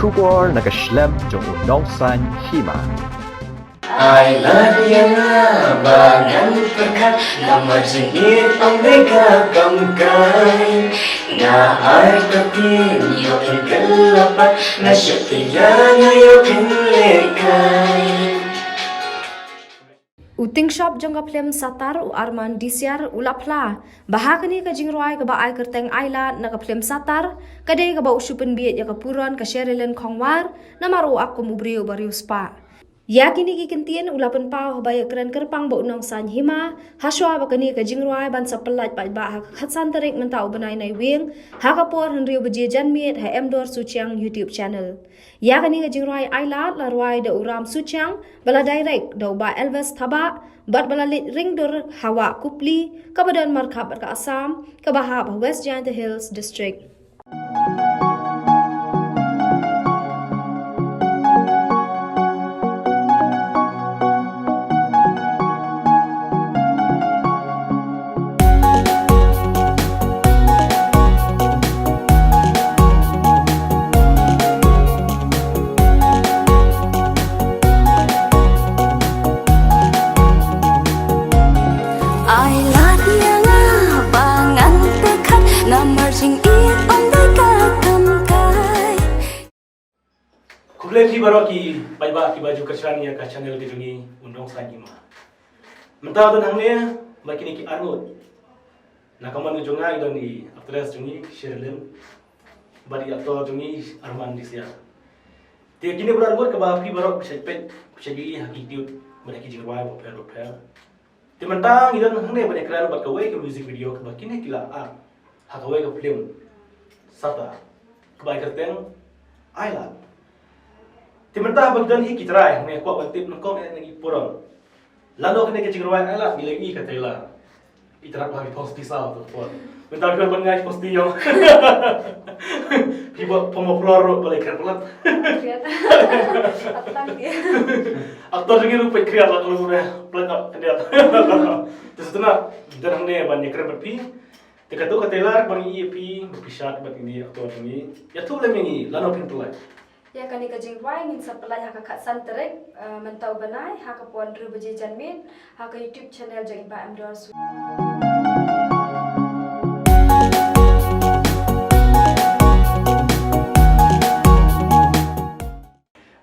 Kubor nakaslem jong unong san hima. I love you na bagang pagkat na masingit ang nagkakamkay na ay kapin yung ikalapat na siya tiyan yung pinlikay. Uting shop jong ka film satar u arman disiar ulapla bahakani ka jingroi ka ba ai kerteng aila na ka film satar kadai ka ba usupen biet ya ka puran ka sherelen khongwar na maru ak ko mubriu bariu spa yakini ki kentien ulapan pau ba ya keren kerpang ba unong san hima haswa ba kani ka jingroi ban sa pelat pa ba ha khatsan tarik mentau banai nai wing ha ka por henriu beje janmiet ha emdor suchiang youtube channel yakani ka jingroi aila la roi da uram suchiang bala direct do ba elvis thaba bat bala lit ring dor hawa kupli kabadan markab ka assam ka bahab west giant hills district. Kublai ki baro ki baiba ki baju kersan ya ka channel ke jungi undong sanjima. Mentau dan hangne makini ki arut. Nakaman junga idon ni actress jungi Sherlyn. Badi aktor jungi Arman Disia. Dia kini berarut ke ba pi baro sepet segi hakiki mereka jingwai bo per. Dia mentang idon hangne bade kran bat kawai ke music video ke bakini kila a. Hakawai ke film. Sata. Kebai kerteng Island. Timentah bagdan hi kitrai ne ko batip no kom ne purong lalo kene ke jingruan ala bilagi ka tela itra ba bi posti sa to por mental ko bangai posti yo pibo pomo flor boleh kerpelat Atang dia. aktor jingi rupa kriat la kalau ne plan kandidat tesutuna dan ne banyak keren pi tekatu ka tela bangi pi bisat bat ini aktor ini ya tu le mengi lano pintulai. Ya kani ka jingwai ngin sapelai ha ka khatsan terek mentau banai ha ka pon ru beje janmin ha ka YouTube channel jang ba amdor su.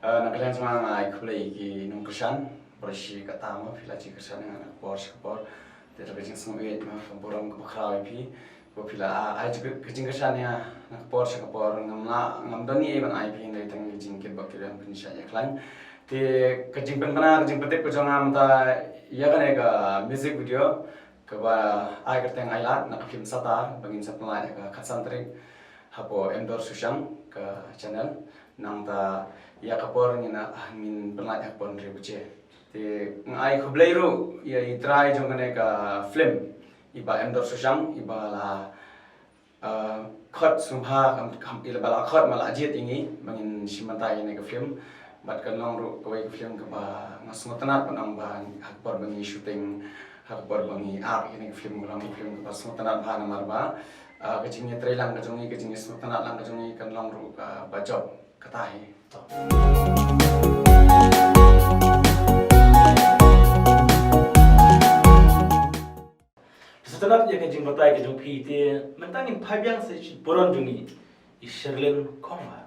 Nakalian sama ngai kulai ki nung kersan bersi kata ma filaci kersan dengan Porsche Sport tidak kecing semua itu mah borong kebakrau pi Pila juga kecing kesannya nak Porsche kapor ngam doni ban IP dari tang kecing kit bakil yang penisah ya klan di kecing penpana kecing petik ko ngam ta ya kan ega music video ke ba ai kerteng ailat nak film satar bangin sapnai ka khatsan trik hapo endor susang ke channel nang ta ya kapor ngina min pernah kapor ribuce di ngai khublai ru ya itrai jong ka film iba endor susang iba la khot sumha kam ila bala khot mala ajit ingi bangin simantai ne ka film bat kan long ru ka ka film ka ba ngasmutanat panang ba hakpor bangi shooting hakpor bangi art ini film ram film ka smutanat bha namar ba ka jingnya trailer ka jongi ka jingnya smutanat lang ka jongi kan long ru ka ba job katahi Setelah dia kejing batai kejung pi dia mentangin pabiang se boron jungi Sherlyn Kongwa.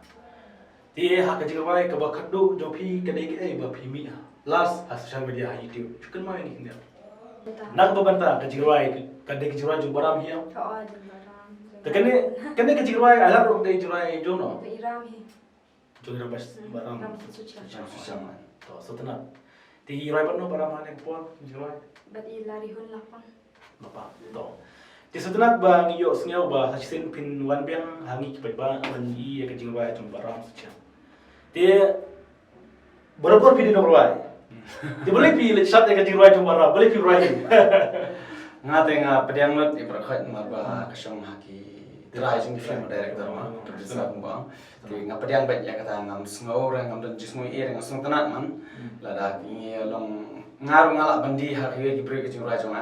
Dia hak kejing batai ke bakadu jung pi kedai ke ba pi mi last social media YouTube. Cukan mai ni kinda. Nak babanta kejing batai kedai kejing batai jung baram hiam. Oh di baram. Kene kejing batai ala ro dei jung batai jung no. Iram hi. Jung ro bas baram. Ram sucian. Susah. To setelah ti rai no baram ane pon kejing batai. Bat ilari hun lapang. Bapak to di setelah bang iyo sengau bah hasil pin wan biang hangi kipai ba mangi ya kejing ba jum baram sucian dia berapa video nomor wai dia boleh pilih shot ya kejing ba jum baram boleh pilih right ngate nga pediang lot ibrakhot marba kasong haki dirai jing film director ma producer bang ti nga pediang bet ya kata ngam sngau ra ngam don jismu ir ngam sung tanat man lada ki long ngaru ngala bandi haki ki bre kejing ra jong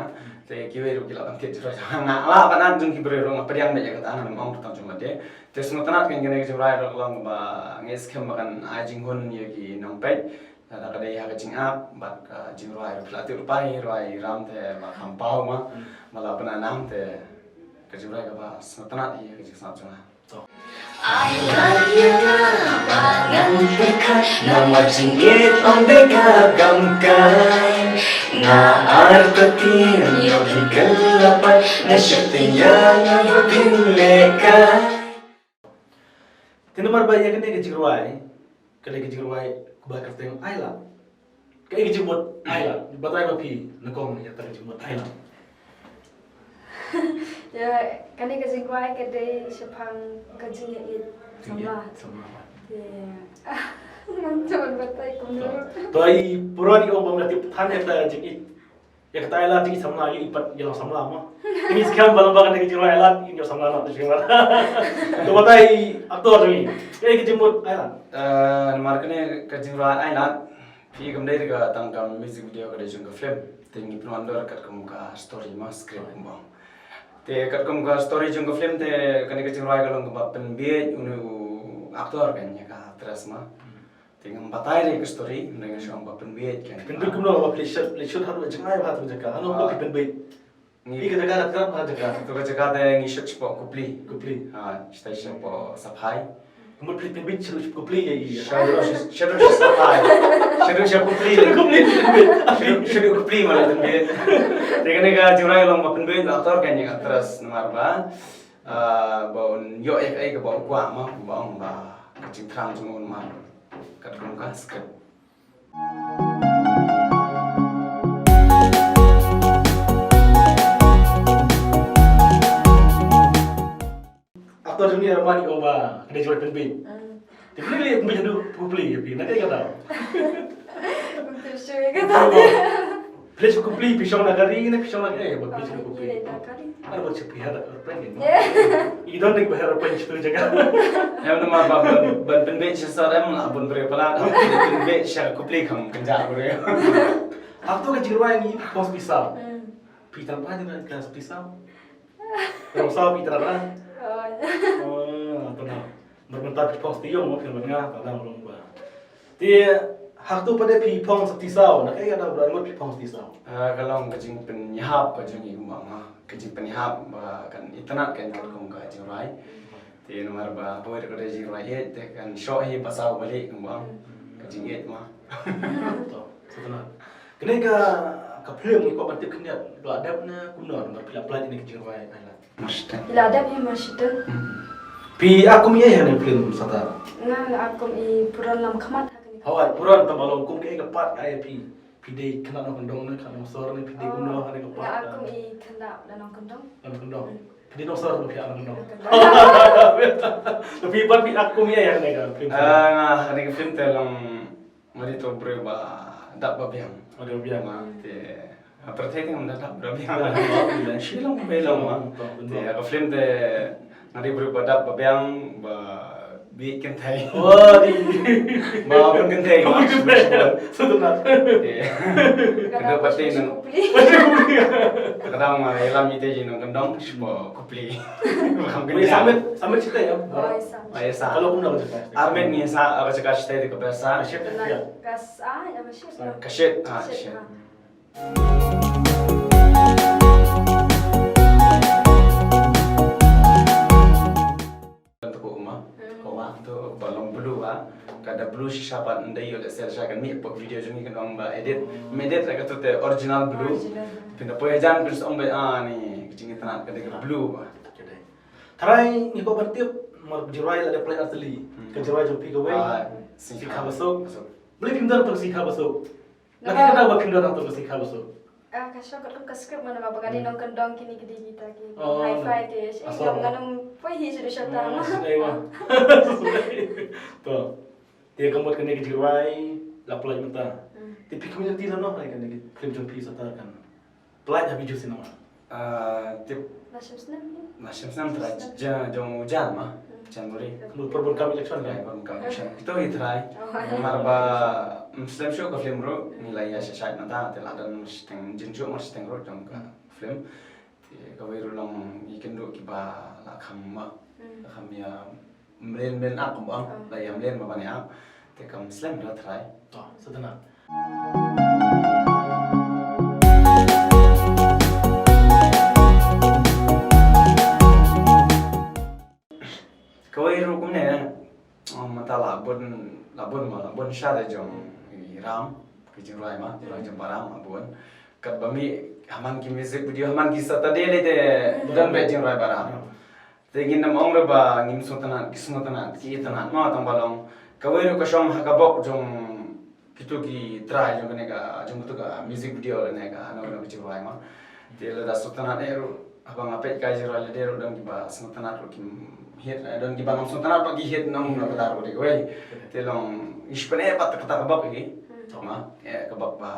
te kiwe ru kila bantit jura nga la panan jung ki bro nga pediang be kata anan mong tang cuma de te semua tanat kan gene jura ro lang ba nges kem makan ajing hun ye ki nong pe da kada ya ka jing ap bat jing ro ro plati ru pai ro ram te ma kham pau ma mala pananam te ka jura ka ba semua tanat ye ka jing sa cuma I love you Bangan dekat Nama jinggit om dekat gamkai Nga artetin Yogi gelapan Nasyatinya yang berpinlekan Tinamar bayi kan dia kejirwai, kalau kejirwai kebakar tengok ayla, kayak kejimut ayla, batai bapi, nekong ya tak kejimut ayla. Ya, kan ni kasi kuai kedai sepang kaji it sama. Macam batai kumur. Toy purani om berarti tan ada jingit. Ya kata ayla jingit sama lagi ipat jalan sama lama. Ini sekarang balang-balang dia kejirwai ayla ini sama lama tu sekarang. Tu batai aktor ni, kayak kejimut ayla. Markene ka jingra ailat pi gam dai ga tangkam music video ka dejung ka film tingi pnwandor kat kum ka story ma script kum te kat kum ka story jung ka film te kan ka jingra ga long ka pen be unu aktor kan ya ka terus ma tingam batai re ka story dengan shong ba pen be kan Penduk kumno apa pleasure haru jangai bahat menjaga, anu apa penduk. Ini kita kan ada apa jaga, to ka jaga te ngi shot po kupli kupli. ha station po saphai Kemudian pelit penduk seru kupli ya iya. shadow saphai shadow kupli shadow kupli malah tembe Dengan ka jurai long mapen be aktor kan yang terus nomor ba baun yo ek ke bau kwa ma baung ba kacing trang jungun ma kat kum ka script Aktor dunia ramai oba kena jual penduk. Tapi lihat penduk tu kupli ya pi, nak kata. Untuk sure kata. Please kupli pisau nak kari ni pisau nak buat please kupli. Kali. Ada buat cepi ada orang ni. Idon dek bahar apa itu jaga. em nama ba ban pen be sesar em abun bre pala pen be sha kupli kham kenja bre Aktor ke jiwa yang pos pisau. Pitan apa dengan kelas pisau? Rosau pitan apa? Oh, tenang. Berbentar pos tiung mau film ngah kadang belum ba. Dia hak tu pada pipong setisau, nak kaya ada berangut pipong setisau. kalau kacing penyahap kacing ibu mama kacing penyahap kan internet kan kat kum ka jurai ti nomor ba boy ka jurai et kan show hi pasau balik kum bang kacing et ma Betul, setenang. Kenapa ke film ni kau bantu kena dua adabnya kumno, berpilih-pilih ini kejiwaan ayat. mesti Bila ada yang masih tu. Pi aku miye yang film sata. Nah, aku i puran lam khamat. Hawai puran tamalong kum ke kapat ay pi. Pide kena nak kendong ni kan sor ni pide kumno ada kapat. Nah, aku i kena dan orang kendong. Kan kendong. Pide no sor lebih anak kendong. Lebih buat pi aku miye yang ni kan film. ngah ni film te long mari to bre ba dap ba biang Ada biar ma te pertanyaan yang dap ba biang Alhamdulillah. Silong belong ma te ka film te ngari bre ba dap ba biang ba bi ken thai Wah di. ba pun ken thai ma Setenang. kada pati nang kadang ma elam ite jin nang kendong sbo kupli kam Boleh sambil cerita ya. Oh, isa. Ayesa Kalau kum nak cerita. armet ni sa aga cakap stay di kebiasa Chef Kena ya. kas apa sih? kasyet shit untuk umma koma tu balong blue kada blue siapa ndai yo sel sha kan mi pok video jungi kan ba edit raga tu te original blue pinda poejan pins ombe ni kicing tanat kada blue ba Tarai ni kau bertiup mar jirai ada play asli. Ke jirai jumpi kau sikha basuk. Boleh pindah untuk sikha basuk. Lagi kena buat pindah untuk sikha basuk. Kasih aku ke skrip mana bapa kali nong kendong kini gede kita ki. Oh, Hi-fi deh. Yang nganam pagi sudah syata. Sungai. Tu. Dia kembali kena ke jirai lapulai mentah. Tapi community lah no, lagi kena film jumpi satarkan. Pelaj habis jusin nama. tip Macam Macam try jong jan ma Januari. Menurut perbun kami election Ya, kan. commission. Itu try. Marba Muslim show ka film ro nilai ya syait nata telah dan musteng jinju musteng ro jong ka film kawai rulang ikan dulu kiba lakam ya melen aku bang lah yang melen apa nih tekam Islam dah try Setenang. kawai rukum nih mata labun syar jong ram kijing rai mah jong baram abun kat bami haman ki music video haman ki Saturday le te dan bejing rai baram tegin nam ong ba ngim sotanan ki tanan ma tang balong kawai ru kasong hakabok jong kitu ki try jong nega jong tu ka music video le nega ano kijing rai mah te le da sotanan eru abang apet kai jira le deru dang ki ba sotanan ru kim hit dan di bangun sultan pagi hit nang nakadaro de wei telong ispene pat kata kabab ini ma kabab ba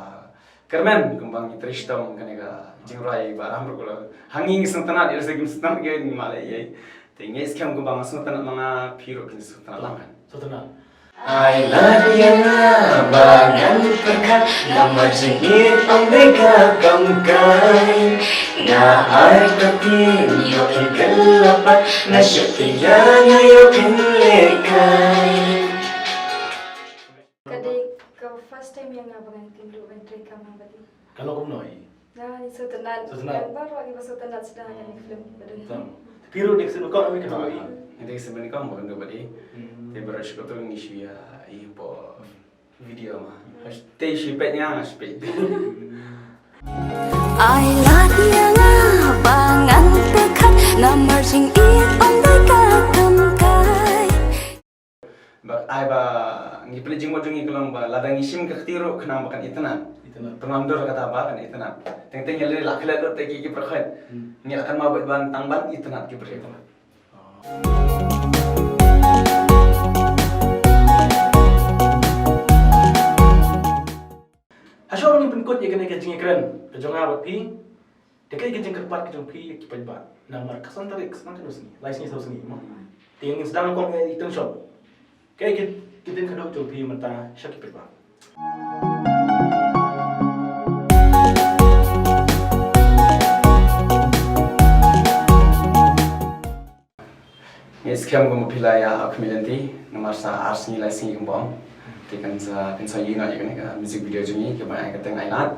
kermen kembang tristom kanega jingrai baram ro hanging sultan ir segim sultan ge ni male ye tengi skam kembang sultan mga piro kin sultan lang kan Setenang. I love you na bangan perkat nama jengit om beka kamkai na ai katin yo ikalapat na syutiya na yo kinlekai. Kadai ka first time yang abangan tindu entry ka mabadi. Kalau kamu noi. Nah, itu tenan. Yang baru lagi masuk tenan sedang yang film pada. Piro dik sinu kau kami kenal. ini sebenarnya kamu bukan badi te beras ko to ni siya ipo video mah te sipetnya spet I love you na bangan pekat namar sing it on the kamkai ba ai ba ngi pelajing mo jungi kelam ba ladang isim ke tiro kenam bakan itenan penandor kata ba kan itenan teng teng yale la khala dot ki perkhat ngi akan ma ban tangban itenan ki perkhat Asal orang pengikut yang kena kecing keren, kejong awak pi, dekai kecing kerpat kejong pi kipai ba, namar kesan tarik kesan kan usni, laisnya saus ni, tiang sedang kong iteng shop, kayak kita kadang jom pi mata syak kipai ba. Sekarang kamu pilih ya aku milanti, nomor sa arsni laisnya kembang. Kan sa yinga ya music video jungi ke ba ka teng ailan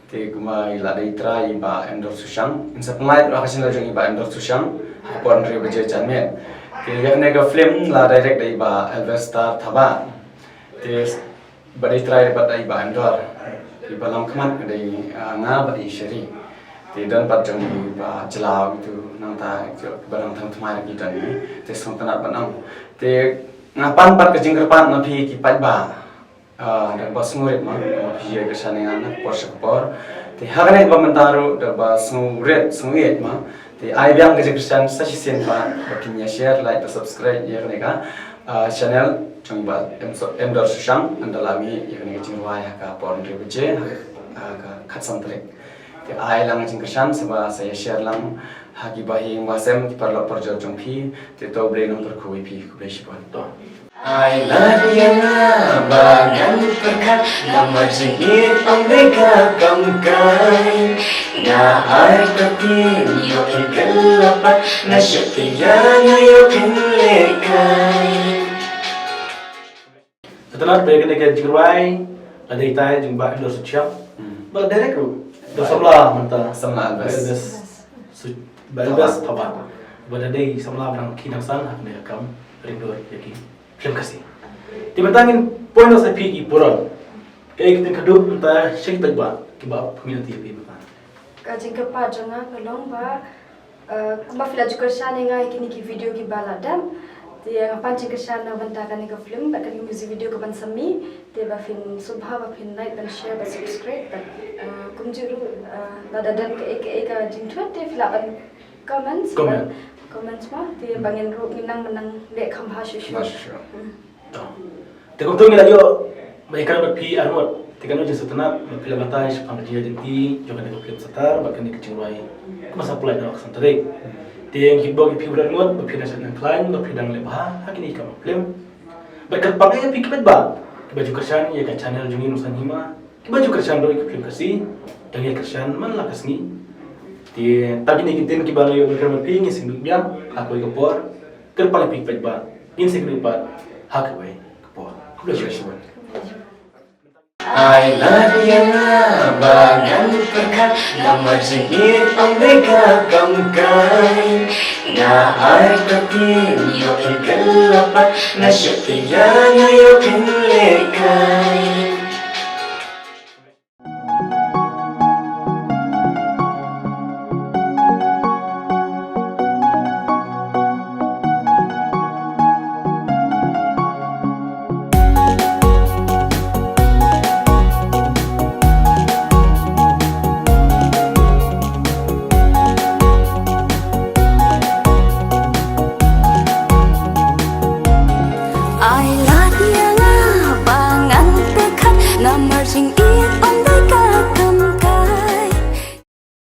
te kuma ila dai try ba endor susang in sa penglait ra kasin la jungi ba endor susang pon re baje chanme te ya ne ga film la direct dai ba Elvis Star thaba te ba dai try ba dai ba endor di balam khamat dai nga ba dai sheri te dan pat jungi ba chala gitu nang ta barang thang thmai ki dan ni te sontanat banang te ngapan pat kecing kerpat napi kipat ba dan bas ngurit mah napi ya kesana anak por sekpor te hagane ba mentaru da bas ngurit mah te ai biang kecing kesan sasi sen ba bakinya share like dan subscribe ya kan channel chung ba emdor susang andalami ya kan kecing waya ka por rebeje ka khatsam trek te ai lang kecing kesan seba saya share lang hagi bahi wasem parlo porjo jongpi te to bre nom per khui pi ku beshi pon to I love you na bangan perkat nama jengit om beka kamkai na ai katin yo ikalapat na syutiya na yo kinlekai. Setelah baik kena kecing rai, ada itai jumpa endor susang, bal direct ru, dosamla manta samla albas Balbas thaba bada dei samla brang kinang san ne kam ringdor yaki film kasi tibetangin point sa pi puron kay kitin kadu ta shek tagba kiba community pi ba Ka jingka pa janga kalong ba kuma fila juga shane ngai kini ki video ki baladam dia ngapan jingka shana banta kan ka film ba kan music video ka ban sami te ba fin subha ba fin like ban share ba subscribe ba kumjuru dada dan ka jingthwat te fila ban comments mah dia bangin ru menang dek khamha shushu te kom tungi layo mai kan ba pi armot te kan je satana film mata is pam dia dinti jo kan film satar ba kan kecing rai kuma sa pulai na aksan tare te yang hibog pi bulan ngot ba pi na san klein ba pi dang le ba hakini kam film ba kan pa ya pi kibet ba kiba ju kersan ya kan channel jungi nusan hima kiba ju kersan do film kasi dang ya kersan man la kasni Ti tapi ni kita ki balo yo kerma ping sing biam aku ke por ker pala pik pek ba in sing pa hak we ke por ku le shi I love you nga bagan perkat nama jengit om deka kamkai na ai katin yo ikalapat na syatiya na yo pinlekai